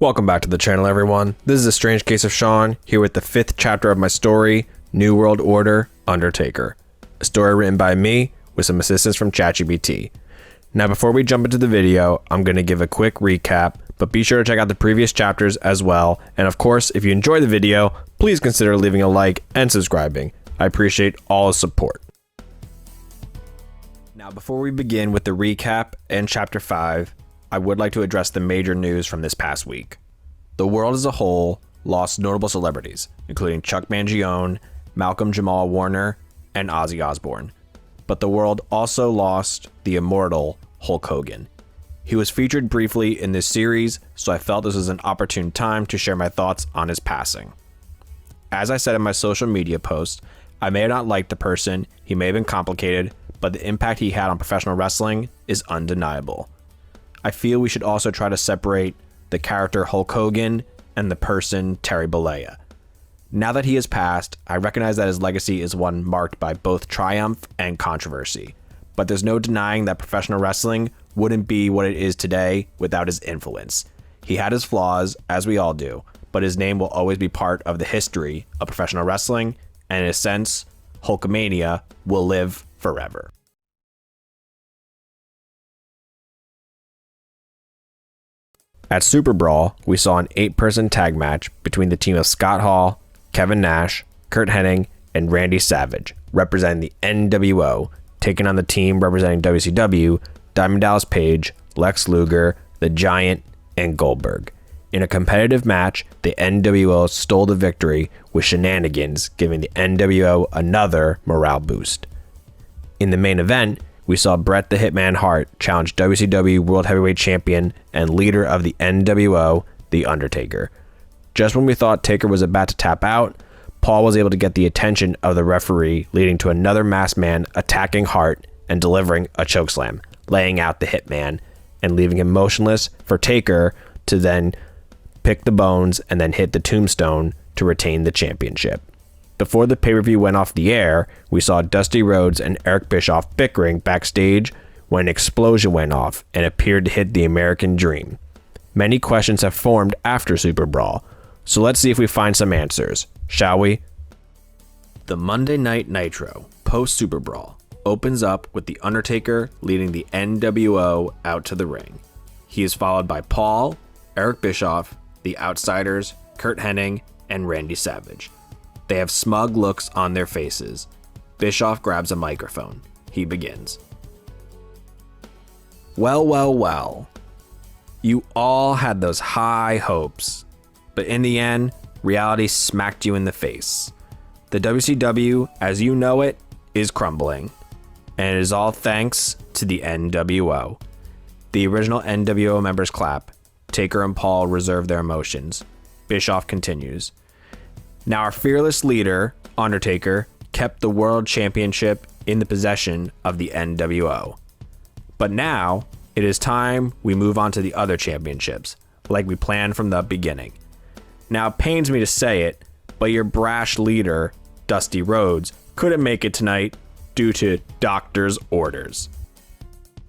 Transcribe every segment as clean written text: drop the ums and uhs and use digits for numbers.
Welcome back to the channel, everyone. This is A Strange Case of Sean, here with the 5th chapter of my story, New World Order, Undertaker. A story written by me, with some assistance from ChatGPT. Now before we jump into the video, I'm going to give a quick recap, but be sure to check out the previous chapters as well, and of course, if you enjoy the video, please consider leaving a like and subscribing. I appreciate all the support. Now before we begin with the recap and chapter 5, I would like to address the major news from this past week. The world as a whole lost notable celebrities, including Chuck Mangione, Malcolm Jamal Warner, and Ozzy Osbourne. But the world also lost the immortal Hulk Hogan. He was featured briefly in this series, so I felt this was an opportune time to share my thoughts on his passing. As I said in my social media post, I may not like the person, he may have been complicated, but the impact he had on professional wrestling is undeniable. I feel we should also try to separate the character Hulk Hogan and the person Terry Bollea. Now that he has passed, I recognize that his legacy is one marked by both triumph and controversy, but there's no denying that professional wrestling wouldn't be what it is today without his influence. He had his flaws, as we all do, but his name will always be part of the history of professional wrestling, and in a sense, Hulkamania will live forever. At SuperBrawl, we saw an 8-person tag match between the team of Scott Hall, Kevin Nash, Curt Hennig, and Randy Savage, representing the NWO, taking on the team representing WCW, Diamond Dallas Page, Lex Luger, The Giant, and Goldberg. In a competitive match, the NWO stole the victory with shenanigans, giving the NWO another morale boost. In the main event, we saw Bret the Hitman Hart challenge WCW World Heavyweight Champion and leader of the NWO, The Undertaker. Just when we thought Taker was about to tap out, Paul was able to get the attention of the referee, leading to another masked man attacking Hart and delivering a chokeslam, laying out the Hitman and leaving him motionless for Taker to then pick the bones and then hit the tombstone to retain the championship. Before the pay-per-view went off the air, we saw Dusty Rhodes and Eric Bischoff bickering backstage when an explosion went off and appeared to hit the American Dream. Many questions have formed after SuperBrawl, so let's see if we find some answers, shall we? The Monday Night Nitro, post-SuperBrawl, opens up with The Undertaker leading the NWO out to the ring. He is followed by Paul, Eric Bischoff, The Outsiders, Curt Hennig, and Randy Savage. They have smug looks on their faces. Bischoff grabs a microphone. He begins. Well. You all had those high hopes, but in the end, reality smacked you in the face. The WCW, as you know it, is crumbling, and it is all thanks to the NWO. The original NWO members clap. Taker and Paul reserve their emotions. Bischoff continues. Now our fearless leader, Undertaker, kept the World Championship in the possession of the NWO. But now, it is time we move on to the other championships, like we planned from the beginning. Now it pains me to say it, but your brash leader, Dusty Rhodes, couldn't make it tonight due to doctor's orders.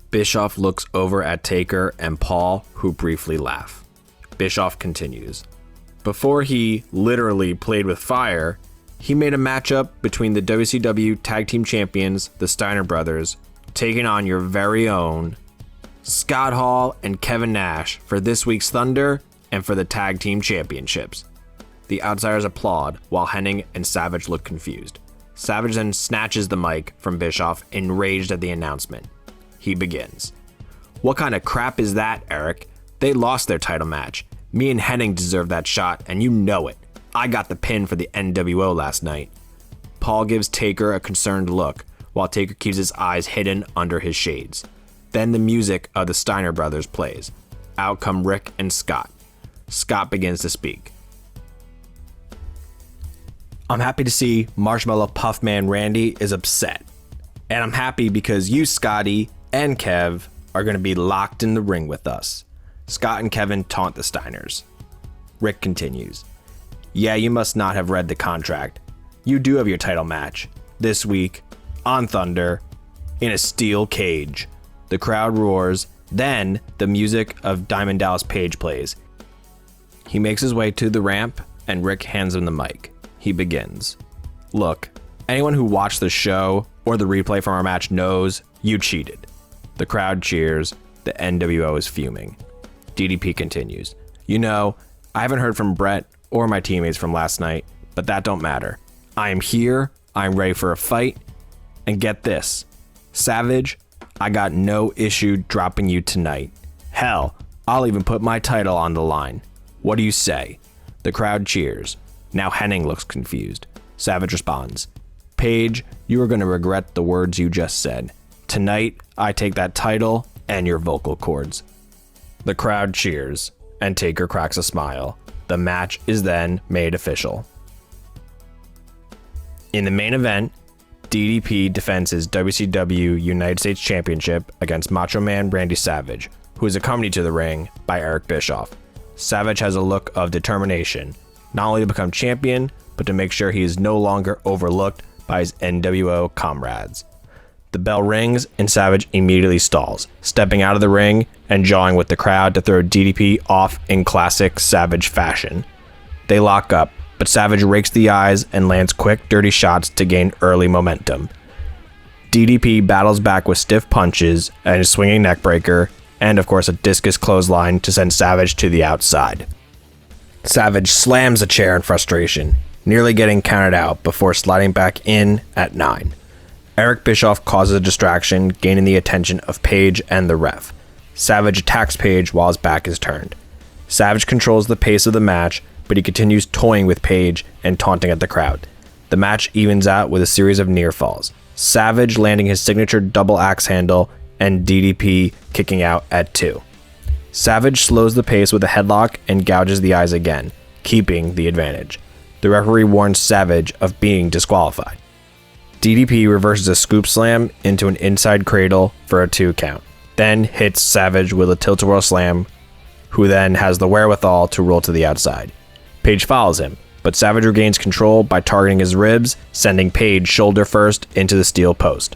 Bischoff looks over at Taker and Paul, who briefly laugh. Bischoff continues. Before he literally played with fire, he made a matchup between the WCW Tag Team Champions, the Steiner Brothers, taking on your very own Scott Hall and Kevin Nash for this week's Thunder and for the Tag Team Championships. The Outsiders applaud while Hennig and Savage look confused. Savage then snatches the mic from Bischoff, enraged at the announcement. He begins. What kind of crap is that, Eric? They lost their title match. Me and Hennig deserve that shot, and you know it. I got the pin for the NWO last night. Paul gives Taker a concerned look, while Taker keeps his eyes hidden under his shades. Then the music of the Steiner Brothers plays. Out come Rick and Scott. Scott begins to speak. I'm happy to see Marshmallow Puffman Randy is upset. And I'm happy because you, Scotty, and Kev are going to be locked in the ring with us. Scott and Kevin taunt the Steiners. Rick continues. Yeah, you must not have read the contract. You do have your title match. This week, on Thunder, in a steel cage. The crowd roars. Then, the music of Diamond Dallas Page plays. He makes his way to the ramp, and Rick hands him the mic. He begins. Look, anyone who watched the show or the replay from our match knows you cheated. The crowd cheers. The NWO is fuming. DDP continues. You know, I haven't heard from Brett or my teammates from last night, but that don't matter. I am here. I'm ready for a fight. And get this, Savage, I got no issue dropping you tonight. Hell, I'll even put my title on the line. What do you say? The crowd cheers. Now Henning looks confused. Savage responds, Paige, you are going to regret the words you just said. Tonight, I take that title and your vocal cords. The crowd cheers, and Taker cracks a smile. The match is then made official. In the main event, DDP defends his WCW United States Championship against Macho Man Randy Savage, who is accompanied to the ring by Eric Bischoff. Savage has a look of determination, not only to become champion, but to make sure he is no longer overlooked by his NWO comrades. The bell rings and Savage immediately stalls, stepping out of the ring and jawing with the crowd to throw DDP off in classic Savage fashion. They lock up, but Savage rakes the eyes and lands quick, dirty shots to gain early momentum. DDP battles back with stiff punches and a swinging neckbreaker, and of course a discus clothesline to send Savage to the outside. Savage slams a chair in frustration, nearly getting counted out before sliding back in at 9. Eric Bischoff causes a distraction, gaining the attention of Paige and the ref. Savage attacks Paige while his back is turned. Savage controls the pace of the match, but he continues toying with Paige and taunting at the crowd. The match evens out with a series of near falls. Savage landing his signature double axe handle and DDP kicking out at 2. Savage slows the pace with a headlock and gouges the eyes again, keeping the advantage. The referee warns Savage of being disqualified. DDP reverses a scoop slam into an inside cradle for a 2 count, then hits Savage with a tilt-a-whirl slam, who then has the wherewithal to roll to the outside. Paige follows him, but Savage regains control by targeting his ribs, sending Paige shoulder first into the steel post.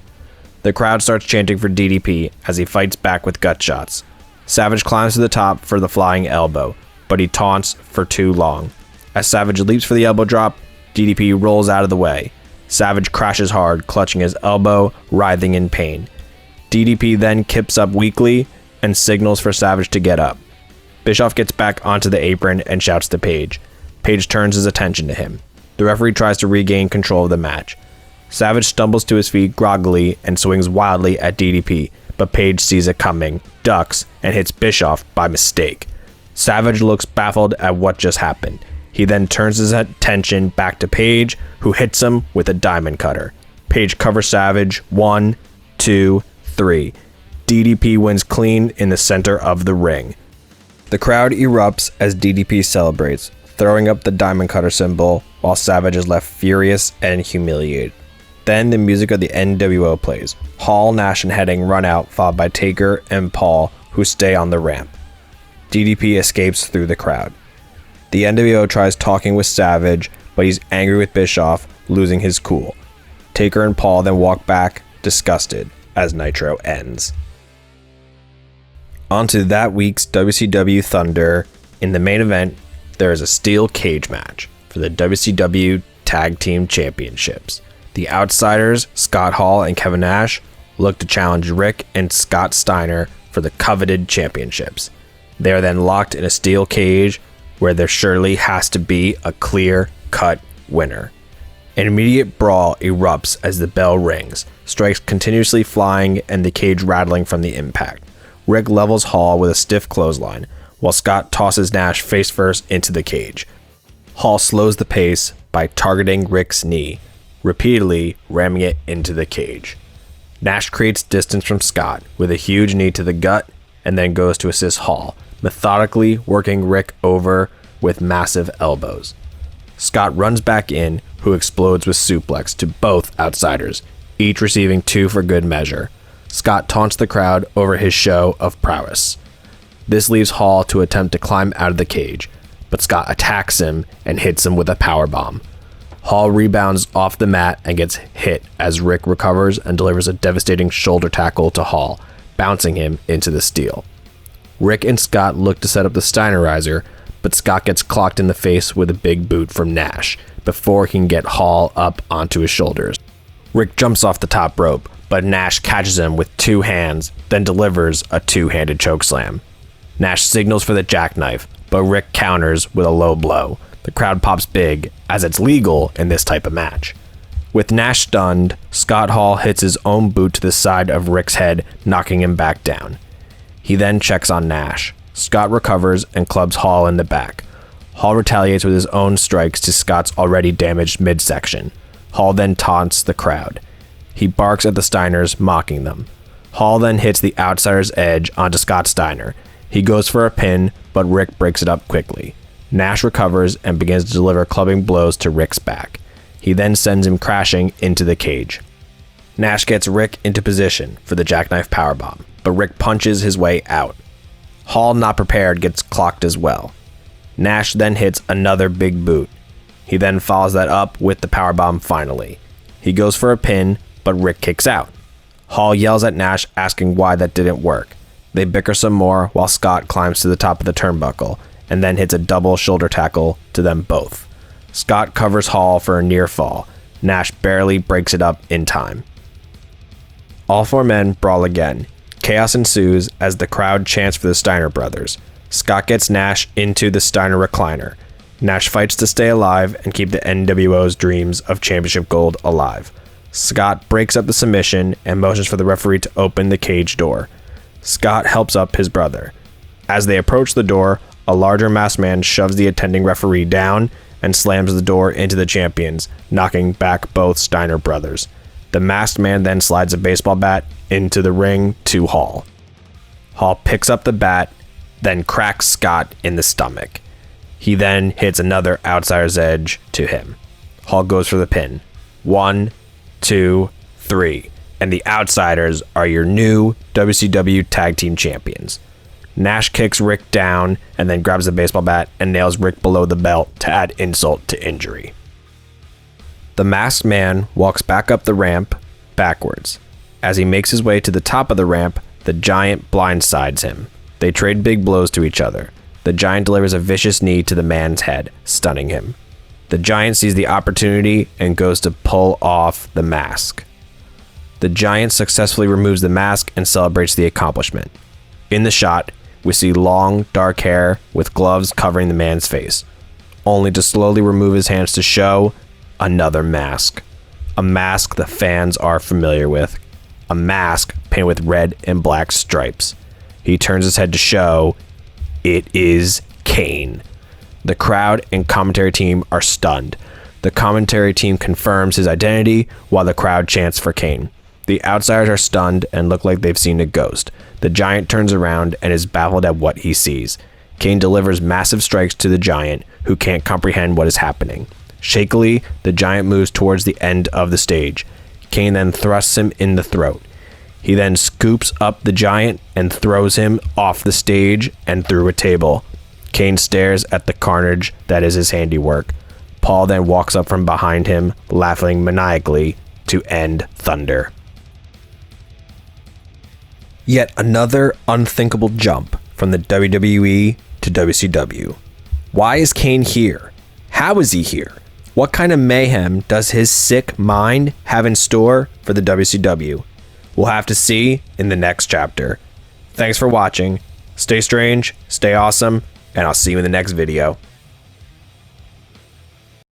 The crowd starts chanting for DDP as he fights back with gut shots. Savage climbs to the top for the flying elbow, but he taunts for too long. As Savage leaps for the elbow drop, DDP rolls out of the way. Savage crashes hard, clutching his elbow, writhing in pain. DDP then kips up weakly and signals for Savage to get up. Bischoff gets back onto the apron and shouts to Paige. Paige turns his attention to him. The referee tries to regain control of the match. Savage stumbles to his feet groggily and swings wildly at DDP, but Paige sees it coming, ducks, and hits Bischoff by mistake. Savage looks baffled at what just happened. He then turns his attention back to Paige, who hits him with a diamond cutter. Paige covers Savage. 1, 2, 3. DDP wins clean in the center of the ring. The crowd erupts as DDP celebrates, throwing up the diamond cutter symbol, while Savage is left furious and humiliated. Then the music of the NWO plays. Hall, Nash, and Henning run out, followed by Taker and Paul, who stay on the ramp. DDP escapes through the crowd. The NWO tries talking with Savage, but he's angry with Bischoff, losing his cool. Taker and Paul then walk back, disgusted, as Nitro ends. On to that week's WCW Thunder. In the main event, there is a steel cage match for the WCW Tag Team Championships. The Outsiders, Scott Hall and Kevin Nash, look to challenge Rick and Scott Steiner for the coveted championships. They are then locked in a steel cage where there surely has to be a clear-cut winner. An immediate brawl erupts as the bell rings, strikes continuously flying and the cage rattling from the impact. Rick levels Hall with a stiff clothesline, while Scott tosses Nash face first into the cage. Hall slows the pace by targeting Rick's knee, repeatedly ramming it into the cage. Nash creates distance from Scott with a huge knee to the gut and then goes to assist Hall, methodically working Rick over with massive elbows. Scott runs back in, who explodes with suplex to both Outsiders, each receiving 2 for good measure. Scott taunts the crowd over his show of prowess. This leaves Hall to attempt to climb out of the cage, but Scott attacks him and hits him with a powerbomb. Hall rebounds off the mat and gets hit as Rick recovers and delivers a devastating shoulder tackle to Hall, bouncing him into the steel. Rick and Scott look to set up the Steinerizer, but Scott gets clocked in the face with a big boot from Nash before he can get Hall up onto his shoulders. Rick jumps off the top rope, but Nash catches him with 2 hands, then delivers a 2-handed chokeslam. Nash signals for the jackknife, but Rick counters with a low blow. The crowd pops big, as it's legal in this type of match. With Nash stunned, Scott Hall hits his own boot to the side of Rick's head, knocking him back down. He then checks on Nash. Scott recovers and clubs Hall in the back. Hall retaliates with his own strikes to Scott's already damaged midsection. Hall then taunts the crowd. He barks at the Steiners, mocking them. Hall then hits the outsider's edge onto Scott Steiner. He goes for a pin, but Rick breaks it up quickly. Nash recovers and begins to deliver clubbing blows to Rick's back. He then sends him crashing into the cage. Nash gets Rick into position for the jackknife powerbomb, but Rick punches his way out. Hall, not prepared, gets clocked as well. Nash then hits another big boot. He then follows that up with the powerbomb finally. He goes for a pin, but Rick kicks out. Hall yells at Nash asking why that didn't work. They bicker some more while Scott climbs to the top of the turnbuckle and then hits a double shoulder tackle to them both. Scott covers Hall for a near fall. Nash barely breaks it up in time. All 4 men brawl again. Chaos ensues as the crowd chants for the Steiner brothers. Scott gets Nash into the Steiner recliner. Nash fights to stay alive and keep the NWO's dreams of championship gold alive. Scott breaks up the submission and motions for the referee to open the cage door. Scott helps up his brother. As they approach the door, a larger masked man shoves the attending referee down and slams the door into the champions, knocking back both Steiner brothers. The masked man then slides a baseball bat into the ring to Hall. Hall picks up the bat, then cracks Scott in the stomach. He then hits another outsider's edge to him. Hall goes for the pin. 1, 2, 3. And the outsiders are your new WCW Tag Team Champions. Nash kicks Rick down and then grabs the baseball bat and nails Rick below the belt to add insult to injury. The masked man walks back up the ramp backwards. As he makes his way to the top of the ramp, the Giant blindsides him. They trade big blows to each other. The Giant delivers a vicious knee to the man's head, stunning him. The Giant sees the opportunity and goes to pull off the mask. The Giant successfully removes the mask and celebrates the accomplishment. In the shot, we see long, dark hair with gloves covering the man's face, only to slowly remove his hands to show another mask. A mask the fans are familiar with. A mask painted with red and black stripes. He turns his head to show it is Kane. The crowd and commentary team are stunned. The commentary team confirms his identity while the crowd chants for Kane. The outsiders are stunned and look like they've seen a ghost. The Giant turns around and is baffled at what he sees. Kane delivers massive strikes to the Giant, who can't comprehend what is happening. Shakily, the Giant moves towards the end of the stage. Kane then thrusts him in the throat. He then scoops up the Giant and throws him off the stage and through a table. Kane stares at the carnage that is his handiwork. Paul then walks up from behind him, laughing maniacally to end Thunder. Yet another unthinkable jump from the WWE to WCW. Why is Kane here? How is he here? What kind of mayhem does his sick mind have in store for the WCW? We'll have to see in the next chapter. Thanks for watching. Stay strange, stay awesome, and I'll see you in the next video.